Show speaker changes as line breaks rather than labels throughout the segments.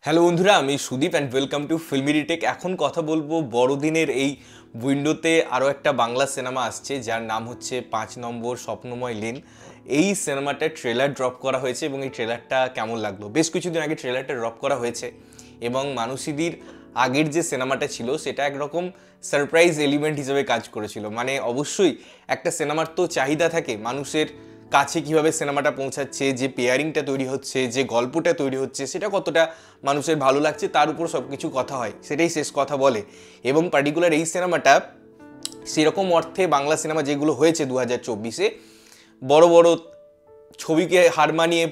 Hello বন্ধুরা, আমি Sudip and welcome to Filmy Retake. এখন কথা বলবো বড়দিনের এই উইন্ডোতে আরও একটা বাংলা সিনেমা আসছে যার নাম হচ্ছে 5 নম্বর স্বপ্নময় লেন। এই সিনেমাটার ট্রেলার ড্রপ করা হয়েছে এবং এই ট্রেলারটা কেমন লাগলো, বেশ কিছুদিন আগে ট্রেলারটা ড্রপ করা হয়েছে এবং মানুষীদের আগের যে সিনেমাটা ছিল সেটা একরকম সারপ্রাইজ এলিমেন্ট হিসেবে কাজ করেছিল। মানে অবশ্যই একটা সিনেমার তো চাহিদা থাকে মানুষের কাছে, কিভাবে সিনেমাটা পৌঁছাচ্ছে, যে পেয়ারিংটা তৈরি হচ্ছে, যে গল্পটা তৈরি হচ্ছে, সেটা কতটা মানুষের ভালো লাগছে তার উপর সব কিছু কথা হয়, সেটাই শেষ কথা বলে। এবং পার্টিকুলার এই সিনেমাটা সেরকম অর্থে বাংলা সিনেমা যেগুলো হয়েছে 2024-এ বড় বড় ছবিকে হার মানিয়ে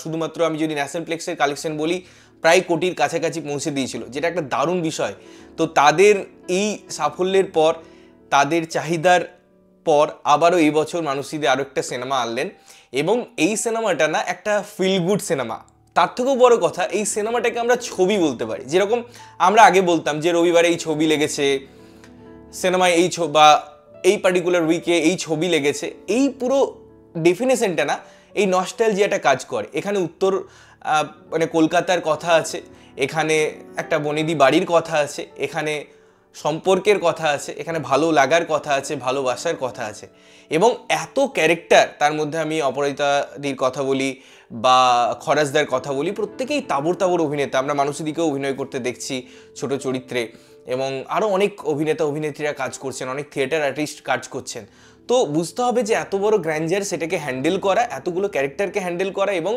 শুধুমাত্র আমি যদি ন্যাশনাল প্লেক্সের কালেকশন বলি প্রায় কোটির কাছাকাছি পৌঁছে দিয়েছিল, যেটা একটা দারুণ বিষয়। তো তাদের এই সাফল্যের পর, তাদের চাহিদার পর আবারও এই বছর মানুষীদের আরও একটা সিনেমা আনলেন এবং এই সিনেমাটা না একটা ফিল গুড সিনেমা। তার থেকেও বড় কথা, এই সিনেমাটাকে আমরা ছবি বলতে পারি। যেরকম আমরা আগে বলতাম যে রবিবারে এই ছবি লেগেছে, সিনেমায় এই বা এই পার্টিকুলার উইকে এই ছবি লেগেছে, এই পুরো ডেফিনেশনটা না এই নস্টালজিয়াটা কাজ করে। এখানে উত্তর মানে কলকাতার কথা আছে, এখানে একটা বনেদি বাড়ির কথা আছে, এখানে সম্পর্কের কথা আছে, এখানে ভালো লাগার কথা আছে, ভালোবাসার কথা আছে এবং এত ক্যারেক্টার। তার মধ্যে আমি অপরাজিতাদির কথা বলি বা খরাজদার কথা বলি, প্রত্যেকেই তাবড় তাবড় অভিনেতা। আমরা মানুষদিকেও অভিনয় করতে দেখছি ছোট চরিত্রে এবং আরও অনেক অভিনেতা অভিনেত্রীরা কাজ করছেন, অনেক থিয়েটার আর্টিস্ট কাজ করছেন। তো বুঝতে হবে যে এত বড় গ্র্যান্ডার সেটাকে হ্যান্ডেল করা, এতগুলো ক্যারেক্টারকে হ্যান্ডেল করা এবং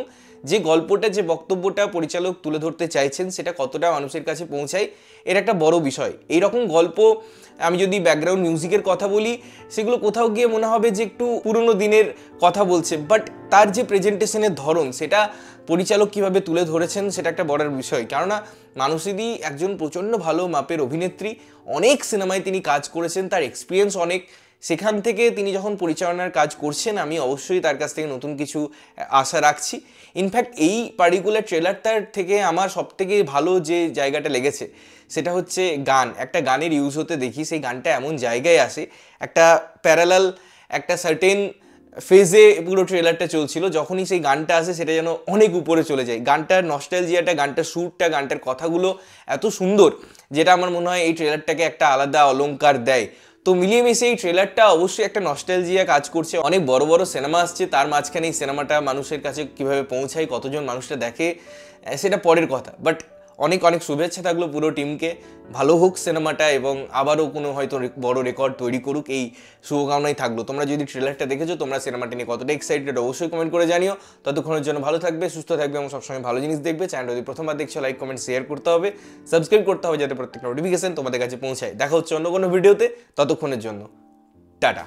যে গল্পটা, যে বক্তব্যটা পরিচালক তুলে ধরতে চাইছেন সেটা কতটা মানুষের কাছে পৌঁছায়, এর একটা বড় বিষয়। এইরকম গল্প আমি যদি ব্যাকগ্রাউন্ড মিউজিকের কথা বলি, সেগুলো কোথাও গিয়ে মনে হবে যে একটু পুরনো দিনের কথা বলছে, বাট তার যে প্রেজেন্টেশনের ধরন, সেটা পরিচালক কীভাবে তুলে ধরেছেন সেটা একটা বড় বিষয়। কেননা মানুষীদি একজন প্রচণ্ড ভালো মাপের অভিনেত্রী, অনেক সিনেমায় তিনি কাজ করেছেন, তার এক্সপিরিয়েন্স অনেক। সেখান থেকে তিনি যখন পরিচালনার কাজ করছেন, আমি অবশ্যই তার কাছ থেকে নতুন কিছু আশা রাখছি। ইনফ্যাক্ট এই পার্টিকুলার ট্রেলারটার থেকে আমার সবথেকে ভালো যে জায়গাটা লেগেছে সেটা হচ্ছে গান। একটা গানের ইউজ হতে দেখি, সেই গানটা এমন জায়গায় আসে, একটা প্যারালাল একটা সার্টেন ফেজে পুরো ট্রেলারটা চলছিল, যখনই সেই গানটা আসে সেটা যেন অনেক উপরে চলে যায়। গানটার নস্টালজিয়াটা, গানটার সুরটা, গানটার কথাগুলো এত সুন্দর, যেটা আমার মনে হয় এই ট্রেলারটাকে একটা আলাদা অলংকার দেয়। তো মিলিয়ে মিশিয়ে এই ট্রেলারটা অবশ্যই একটা নস্টালজিয়া কাজ করছে। অনেক বড় বড় সিনেমা আসছে, তার মাঝখানে এই সিনেমাটা মানুষের কাছে কীভাবে পৌঁছায়, কতজন মানুষটা দেখে, সেটা পরের কথা। বাট অনেক অনেক শুভেচ্ছা থাকলো পুরো টিমকে। ভালো হোক সিনেমাটা এবং আবারও কোনো হয়তো বড় রেকর্ড তৈরি করুক, এই শুভকামনাই থাকলো। তোমরা যদি ট্রেলারটা দেখেছো, তোমরা সিনেমাটা নিয়ে কতটা এক্সাইটেড অবশ্যই কমেন্ট করে জানিও। ততক্ষণের জন্য ভালো থাকবে, সুস্থ থাকবে এবং সবসময় ভালো জিনিস দেখবে। চ্যানেল যদি প্রথমবার দেখছো, লাইক কমেন্ট শেয়ার করতে হবে, সাবস্ক্রাইব করতে হবে যাতে প্রত্যেকটা নোটিফিকেশন তোমাদের কাছে পৌঁছায়। দেখা হচ্ছে অন্য কোনো ভিডিওতে, ততক্ষণের জন্য টাটা।